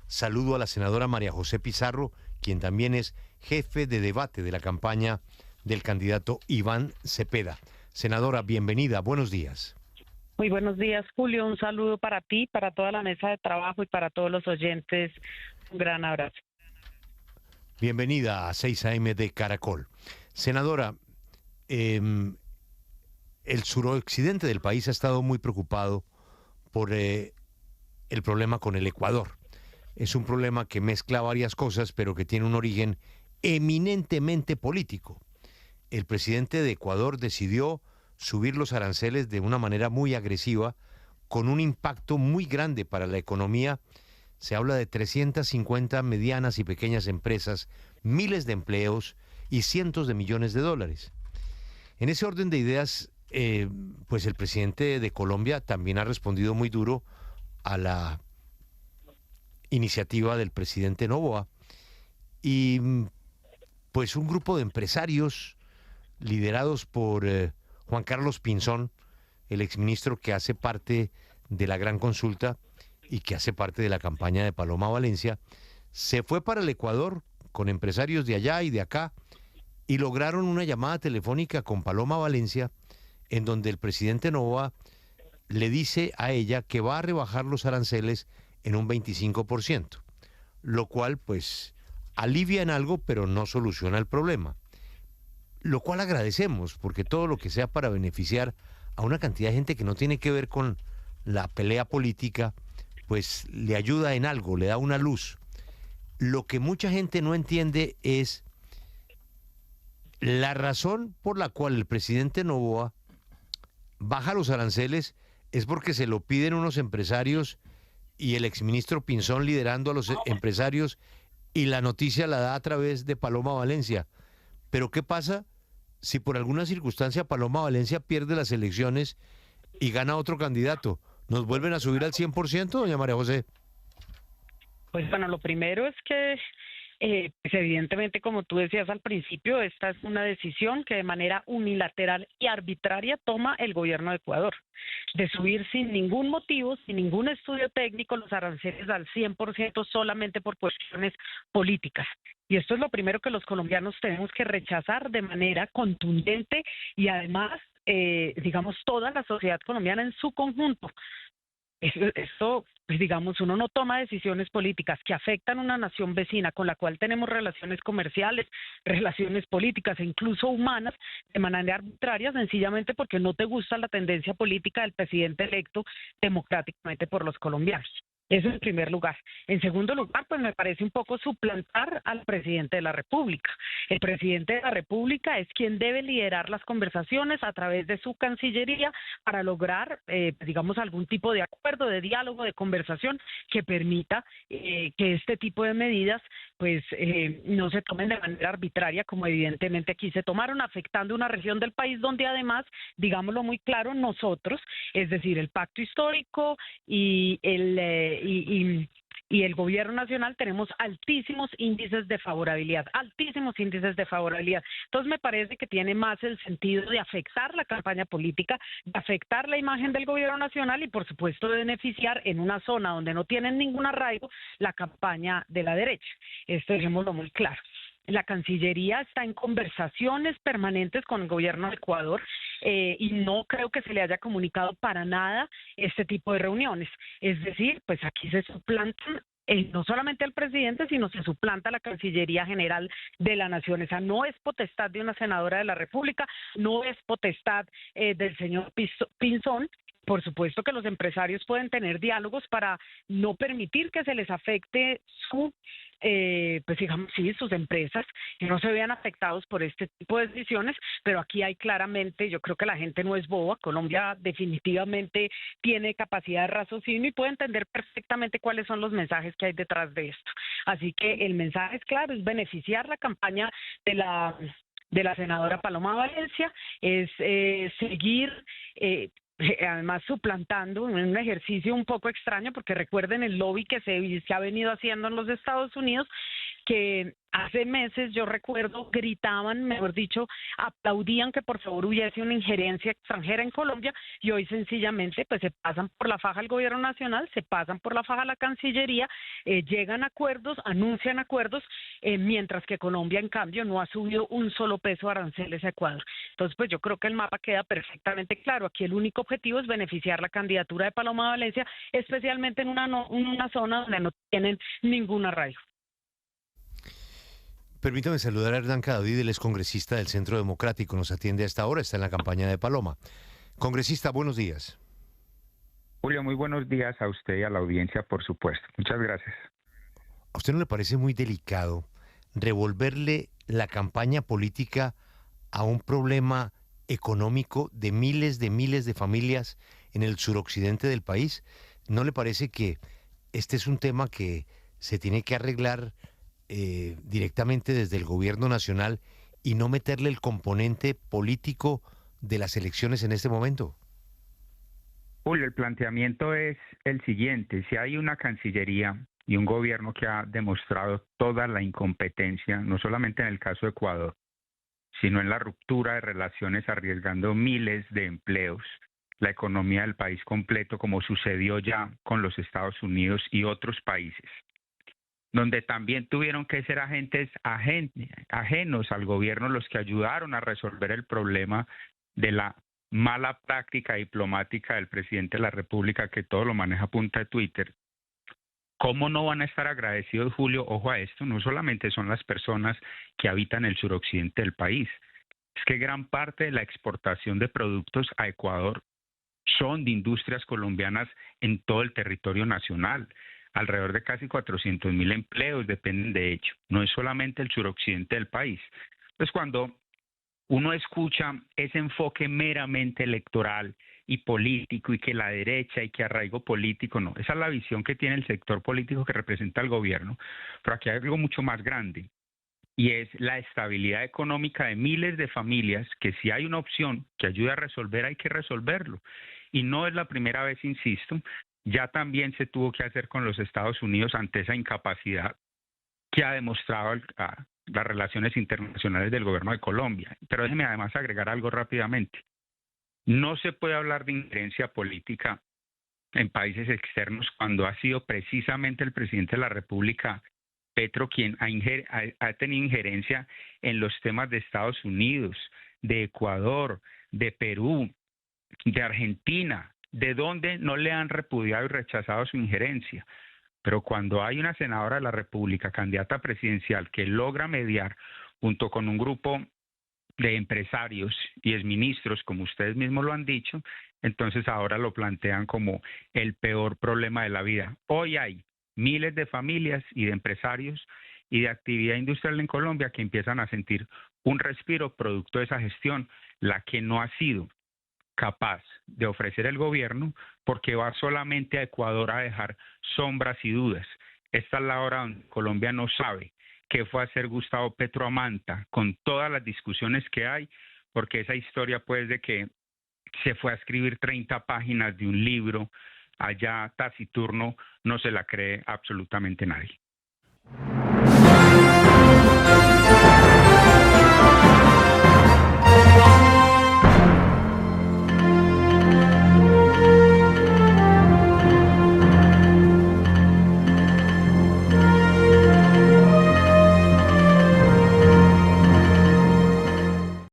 Saludo a la senadora María José Pizarro, quien también es jefe de debate de la campaña del candidato Iván Cepeda. Senadora, bienvenida, buenos días. Muy buenos días, Julio. Un saludo para ti, para toda la mesa de trabajo y para todos los oyentes. Un gran abrazo. Bienvenida a 6 AM de Caracol. Senadora, el suroccidente del país ha estado muy preocupado por el problema con el Ecuador. Es un problema que mezcla varias cosas, pero que tiene un origen eminentemente político. El presidente de Ecuador decidió subir los aranceles de una manera muy agresiva, con un impacto muy grande para la economía. Se habla de 350 medianas y pequeñas empresas, miles de empleos y cientos de millones de dólares. En ese orden de ideas, pues el presidente de Colombia también ha respondido muy duro a la iniciativa del presidente Noboa. Y pues un grupo de empresarios liderados por Juan Carlos Pinzón, el exministro que hace parte de la Gran Consulta y que hace parte de la campaña de Paloma Valencia, se fue para el Ecuador con empresarios de allá y de acá y lograron una llamada telefónica con Paloma Valencia, en donde el presidente Noboa le dice a ella que va a rebajar los aranceles en un 25%, lo cual pues alivia en algo, pero no soluciona el problema. Lo cual agradecemos, porque todo lo que sea para beneficiar a una cantidad de gente que no tiene que ver con la pelea política, pues le ayuda en algo, le da una luz. Lo que mucha gente no entiende es la razón por la cual el presidente Noboa baja los aranceles es porque se lo piden unos empresarios y el exministro Pinzón liderando a los empresarios, y la noticia la da a través de Paloma Valencia. Pero ¿qué pasa si por alguna circunstancia Paloma Valencia pierde las elecciones y gana otro candidato? ¿Nos vuelven a subir al 100%, doña María José? Pues bueno, lo primero es que, pues evidentemente, como tú decías al principio, esta es una decisión que de manera unilateral y arbitraria toma el gobierno de Ecuador, de subir sin ningún motivo, sin ningún estudio técnico, los aranceles al 100% solamente por cuestiones políticas. Y esto es lo primero que los colombianos tenemos que rechazar de manera contundente y además, digamos, toda la sociedad colombiana en su conjunto. Esto, pues digamos, uno no toma decisiones políticas que afectan a una nación vecina con la cual tenemos relaciones comerciales, relaciones políticas e incluso humanas de manera arbitraria, sencillamente porque no te gusta la tendencia política del presidente electo democráticamente por los colombianos. Eso en primer lugar. En segundo lugar, pues me parece un poco suplantar al presidente de la República. El presidente de la República es quien debe liderar las conversaciones a través de su Cancillería para lograr, digamos, algún tipo de acuerdo, de diálogo, de conversación que permita que este tipo de medidas, pues, no se tomen de manera arbitraria, como evidentemente aquí se tomaron, afectando una región del país donde además, digámoslo muy claro, nosotros, es decir, el pacto histórico y el gobierno nacional tenemos altísimos índices de favorabilidad, altísimos índices de favorabilidad. Entonces me parece que tiene más el sentido de afectar la campaña política, de afectar la imagen del gobierno nacional y por supuesto de beneficiar en una zona donde no tienen ningún arraigo la campaña de la derecha. Esto dejémoslo muy claro. La Cancillería está en conversaciones permanentes con el gobierno de Ecuador y no creo que se le haya comunicado para nada este tipo de reuniones. Es decir, pues aquí se suplantan no solamente al presidente, sino se suplanta la Cancillería General de la Nación. Esa no es potestad de una senadora de la República, no es potestad del señor Pinzón. Por supuesto que los empresarios pueden tener diálogos para no permitir que se les afecte pues digamos, sí, sus empresas, que no se vean afectados por este tipo de decisiones, pero aquí hay claramente, yo creo que la gente no es boba, Colombia definitivamente tiene capacidad de raciocinio y puede entender perfectamente cuáles son los mensajes que hay detrás de esto. Así que el mensaje es claro, es beneficiar la campaña de la senadora Paloma Valencia, es seguir además suplantando en un ejercicio un poco extraño, porque recuerden el lobby que se ha venido haciendo en los Estados Unidos, que hace meses, yo recuerdo, gritaban, mejor dicho, aplaudían que por favor hubiese una injerencia extranjera en Colombia, y hoy sencillamente pues se pasan por la faja el gobierno nacional, se pasan por la faja la Cancillería, llegan a acuerdos, anuncian acuerdos, mientras que Colombia en cambio no ha subido un solo peso de aranceles a Ecuador. Entonces pues yo creo que el mapa queda perfectamente claro. Aquí el único objetivo es beneficiar la candidatura de Paloma Valencia, especialmente en una zona donde no tienen ningún arraigo. Permítame saludar a Hernán Cadavid, él es congresista del Centro Democrático, nos atiende a esta hora, está en la campaña de Paloma. Congresista, buenos días. Julio, muy buenos días a usted y a la audiencia, por supuesto. Muchas gracias. ¿A usted no le parece muy delicado revolverle la campaña política a un problema económico de miles de familias en el suroccidente del país? ¿No le parece que este es un tema que se tiene que arreglar directamente desde el gobierno nacional y no meterle el componente político de las elecciones en este momento? Julio, el planteamiento es el siguiente: si hay una Cancillería y un gobierno que ha demostrado toda la incompetencia, no solamente en el caso de Ecuador, sino en la ruptura de relaciones arriesgando miles de empleos, la economía del país completo, como sucedió ya con los Estados Unidos y otros países, donde también tuvieron que ser agentes ajenos al gobierno los que ayudaron a resolver el problema de la mala práctica diplomática del presidente de la República, que todo lo maneja a punta de Twitter. ¿Cómo no van a estar agradecidos, Julio? Ojo a esto, no solamente son las personas que habitan el suroccidente del país, es que gran parte de la exportación de productos a Ecuador son de industrias colombianas en todo el territorio nacional. Alrededor de casi 400.000 empleos dependen de ello. No es solamente el suroccidente del país. Entonces, cuando uno escucha ese enfoque meramente electoral y político, y que la derecha y que arraigo político, no, esa es la visión que tiene el sector político que representa al gobierno, pero aquí hay algo mucho más grande, y es la estabilidad económica de miles de familias, que si hay una opción que ayude a resolver, hay que resolverlo. Y no es la primera vez, insisto, ya también se tuvo que hacer con los Estados Unidos ante esa incapacidad que ha demostrado las relaciones internacionales del gobierno de Colombia. Pero déjeme además agregar algo rápidamente. No se puede hablar de injerencia política en países externos cuando ha sido precisamente el presidente de la República, Petro, quien ha tenido injerencia en los temas de Estados Unidos, de Ecuador, de Perú, de Argentina, de donde no le han repudiado y rechazado su injerencia. Pero cuando hay una senadora de la República, candidata presidencial, que logra mediar junto con un grupo de empresarios y exministros, como ustedes mismos lo han dicho, entonces ahora lo plantean como el peor problema de la vida. Hoy hay miles de familias y de empresarios y de actividad industrial en Colombia que empiezan a sentir un respiro producto de esa gestión, la que no ha sido capaz de ofrecer el gobierno, porque va solamente a Ecuador a dejar sombras y dudas. Esta es la hora donde Colombia no sabe qué fue a hacer Gustavo Petro a Manta, con todas las discusiones que hay, porque esa historia pues de que se fue a escribir 30 páginas de un libro allá taciturno, no se la cree absolutamente nadie.